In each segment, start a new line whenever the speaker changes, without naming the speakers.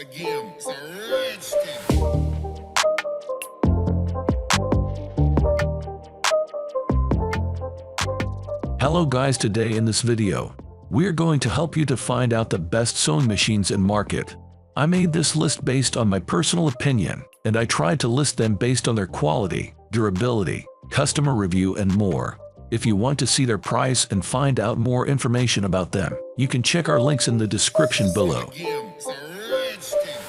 again. It's a rich thing.
Hello guys, today in this video, we're going to help you to find out the best sewing machines in market. I made this list based on my personal opinion, and I tried to list them based on their quality, durability, customer review and more. If you want to see their price and find out more information about them, you can check our links in the description below.
Again, it's a rich thing.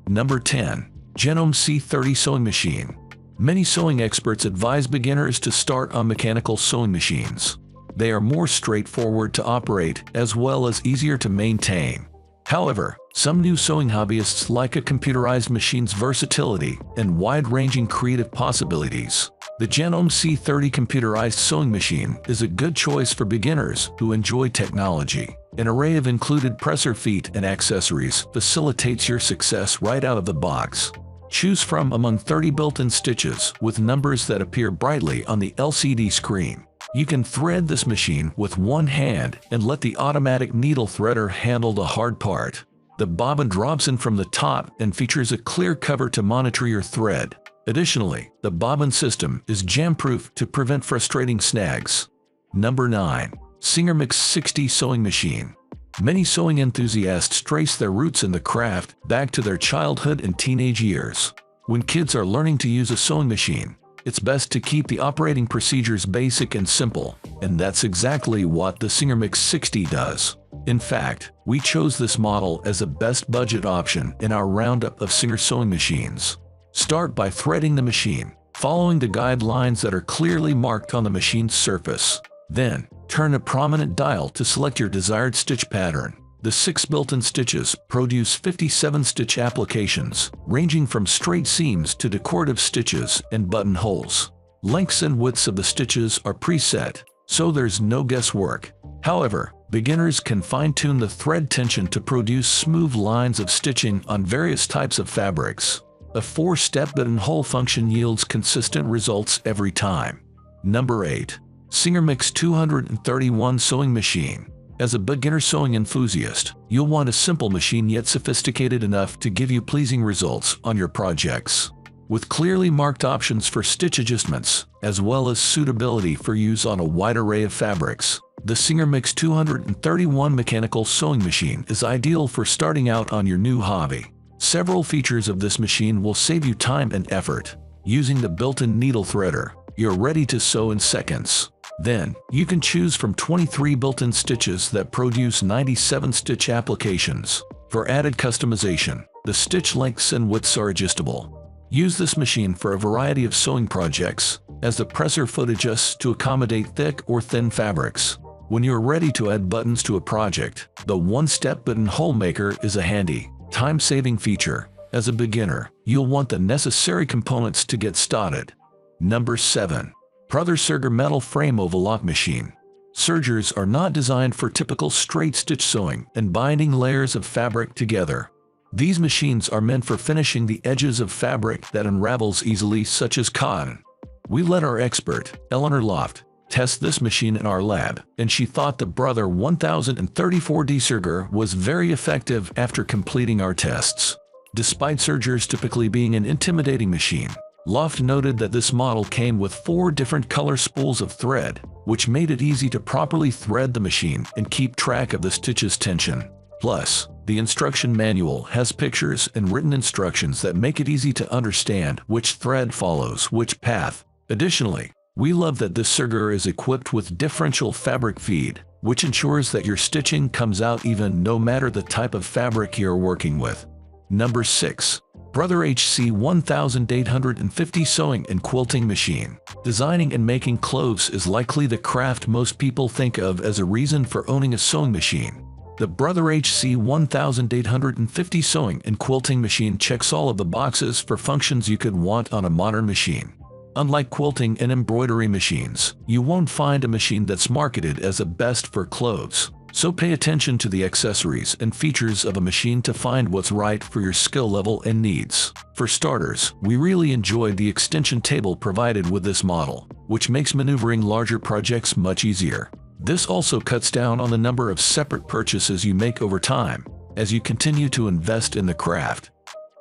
Number 10. Genome C30 Sewing Machine. Many sewing experts advise beginners to start on mechanical sewing machines. They are more straightforward to operate as well as easier to maintain. However, some new sewing hobbyists like a computerized machine's versatility and wide-ranging creative possibilities. The Genome C30 computerized sewing machine is a good choice for beginners who enjoy technology. An array of included presser feet and accessories facilitates your success right out of the box. Choose from among 30 built-in stitches with numbers that appear brightly on the LCD screen. You can thread this machine with one hand and let the automatic needle threader handle the hard part. The bobbin drops in from the top and features a clear cover to monitor your thread. Additionally, the bobbin system is jam-proof to prevent frustrating snags. Number 9. Singer Mix 60 Sewing Machine. Many sewing enthusiasts trace their roots in the craft back to their childhood and teenage years. When kids are learning to use a sewing machine, it's best to keep the operating procedures basic and simple, and that's exactly what the Singer Mix 60 does. In fact, we chose this model as a best budget option in our roundup of Singer sewing machines. Start by threading the machine, following the guidelines that are clearly marked on the machine's surface. Then, turn a prominent dial to select your desired stitch pattern. The 6 built-in stitches produce 57 stitch applications, ranging from straight seams to decorative stitches and buttonholes. Lengths and widths of the stitches are preset, so there's no guesswork. However, beginners can fine-tune the thread tension to produce smooth lines of stitching on various types of fabrics. A 4-step buttonhole function yields consistent results every time. Number 8. Singer Mix 231 Sewing Machine. As a beginner sewing enthusiast, you'll want a simple machine yet sophisticated enough to give you pleasing results on your projects. With clearly marked options for stitch adjustments, as well as suitability for use on a wide array of fabrics, the Singer Mix 231 mechanical sewing machine is ideal for starting out on your new hobby. Several features of this machine will save you time and effort. Using the built-in needle threader, you're ready to sew in seconds. Then, you can choose from 23 built-in stitches that produce 97 stitch applications. For added customization, the stitch lengths and widths are adjustable. Use this machine for a variety of sewing projects, as the presser foot adjusts to accommodate thick or thin fabrics. When you're ready to add buttons to a project, the one-step buttonhole maker is a handy, time-saving feature. As a beginner, you'll want the necessary components to get started. Number 7. Brother Serger Metal Frame Overlock Machine. Sergers are not designed for typical straight stitch sewing and binding layers of fabric together. These machines are meant for finishing the edges of fabric that unravels easily, such as cotton. We let our expert, Eleanor Loft, test this machine in our lab, and she thought the Brother 1034D Serger was very effective after completing our tests. Despite sergers typically being an intimidating machine, Loft noted that this model came with 4 different color spools of thread, which made it easy to properly thread the machine and keep track of the stitch's tension. Plus, the instruction manual has pictures and written instructions that make it easy to understand which thread follows which path. Additionally, we love that this serger is equipped with differential fabric feed, which ensures that your stitching comes out even no matter the type of fabric you're working with. Number 6. Brother HC 1850 Sewing and Quilting Machine. Designing and making clothes is likely the craft most people think of as a reason for owning a sewing machine. The Brother HC 1850 Sewing and Quilting Machine checks all of the boxes for functions you could want on a modern machine. Unlike quilting and embroidery machines, you won't find a machine that's marketed as a best for clothes. So pay attention to the accessories and features of a machine to find what's right for your skill level and needs. For starters, we really enjoyed the extension table provided with this model, which makes maneuvering larger projects much easier. This also cuts down on the number of separate purchases you make over time as you continue to invest in the craft.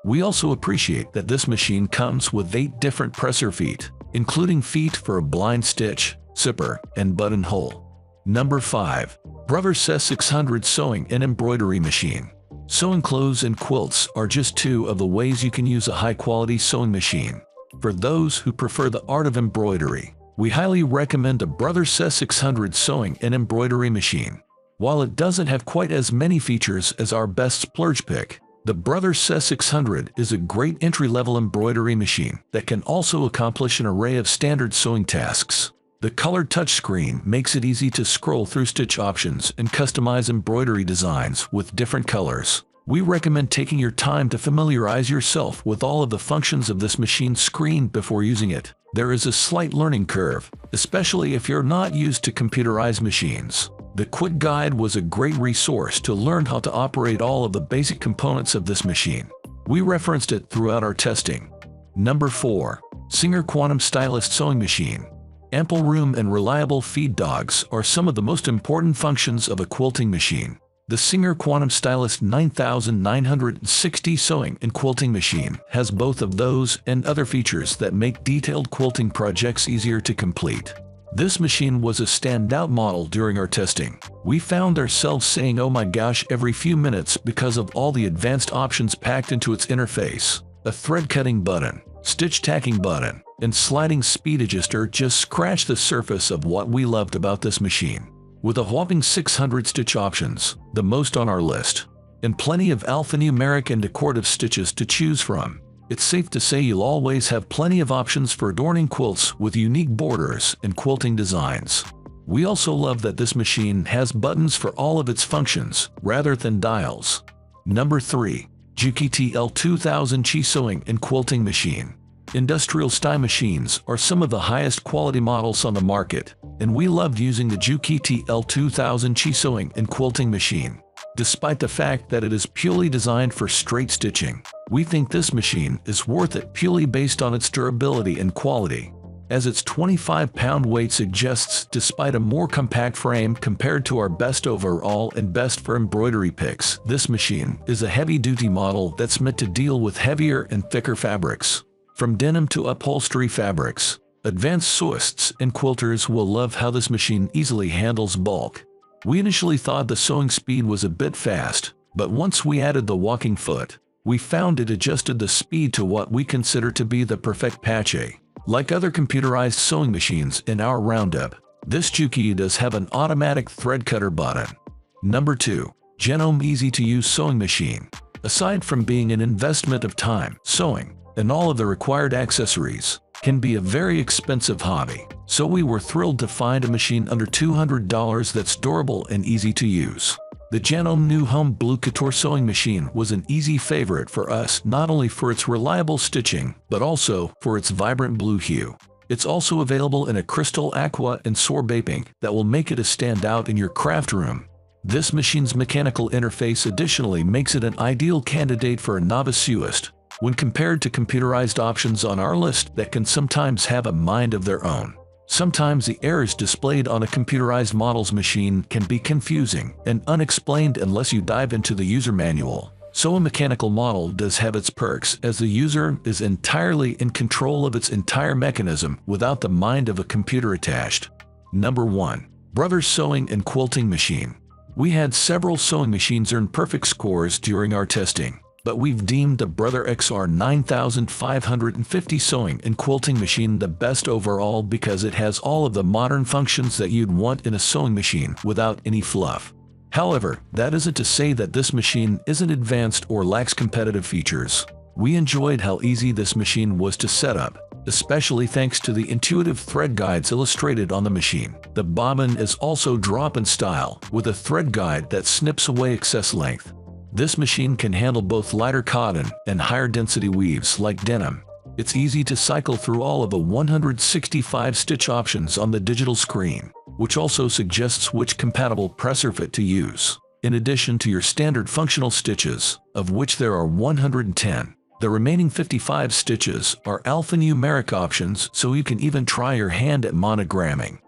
We also appreciate that this machine comes with 8 different presser feet, including feet for a blind stitch, zipper, and buttonhole. Number 5. Brother Says 600 Sewing and Embroidery Machine. Sewing clothes and quilts are just 2 of the ways you can use a high-quality sewing machine. For those who prefer the art of embroidery, we highly recommend a Brother Says 600 Sewing and Embroidery Machine. While it doesn't have quite as many features as our best splurge pick, the Brother Says 600 is a great entry-level embroidery machine that can also accomplish an array of standard sewing tasks. The colored touchscreen makes it easy to scroll through stitch options and customize embroidery designs with different colors. We recommend taking your time to familiarize yourself with all of the functions of this machine's screen before using it. There is a slight learning curve, especially if you're not used to computerized machines. The quick guide was a great resource to learn how to operate all of the basic components of this machine. We referenced it throughout our testing. Number 4. Singer Quantum Stylist Sewing Machine. Ample room and reliable feed dogs are some of the most important functions of a quilting machine. The Singer Quantum Stylist 9960 Sewing and Quilting Machine has both of those and other features that make detailed quilting projects easier to complete. This machine was a standout model during our testing. We found ourselves saying "oh my gosh" every few minutes because of all the advanced options packed into its interface. A thread cutting button, stitch tacking button, and sliding speed adjuster just scratched the surface of what we loved about this machine. With a whopping 600 stitch options, the most on our list, and plenty of alphanumeric and decorative stitches to choose from, it's safe to say you'll always have plenty of options for adorning quilts with unique borders and quilting designs. We also love that this machine has buttons for all of its functions, rather than dials. Number 3. Juki TL2000 Chi Sewing and Quilting Machine. Industrial style machines are some of the highest quality models on the market, and we loved using the Juki TL2000 Chi Sewing and Quilting Machine. Despite the fact that it is purely designed for straight stitching, we think this machine is worth it purely based on its durability and quality. As its 25-pound weight suggests, despite a more compact frame compared to our best overall and best for embroidery picks, this machine is a heavy-duty model that's meant to deal with heavier and thicker fabrics. From denim to upholstery fabrics, advanced sewists and quilters will love how this machine easily handles bulk. We initially thought the sewing speed was a bit fast, but once we added the walking foot, we found it adjusted the speed to what we consider to be the perfect patchy. Like other computerized sewing machines in our roundup, this Juki does have an automatic thread cutter button. Number 2. Genome Easy to Use Sewing Machine. Aside from being an investment of time, sewing, and all of the required accessories can be a very expensive hobby, so we were thrilled to find a machine under $200 that's durable and easy to use. The Genome New Home Blue Couture Sewing Machine was an easy favorite for us, not only for its reliable stitching, but also for its vibrant blue hue. It's also available in a crystal aqua and sorbet pink that will make it a standout in your craft room. This machine's mechanical interface additionally makes it an ideal candidate for a novice sewist, when compared to computerized options on our list that can sometimes have a mind of their own. Sometimes the errors displayed on a computerized model's machine can be confusing and unexplained unless you dive into the user manual. So a mechanical model does have its perks, as the user is entirely in control of its entire mechanism without the mind of a computer attached. Number 1. Brothers Sewing and Quilting Machine. We had several sewing machines earn perfect scores during our testing, but we've deemed the Brother XR 9550 Sewing and Quilting Machine the best overall because it has all of the modern functions that you'd want in a sewing machine without any fluff. However, that isn't to say that this machine isn't advanced or lacks competitive features. We enjoyed how easy this machine was to set up, especially thanks to the intuitive thread guides illustrated on the machine. The bobbin is also drop-in style, with a thread guide that snips away excess length. This machine can handle both lighter cotton and higher density weaves like denim. It's easy to cycle through all of the 165 stitch options on the digital screen, which also suggests which compatible presser fit to use. In addition to your standard functional stitches, of which there are 110, the remaining 55 stitches are alphanumeric options, so you can even try your hand at monogramming.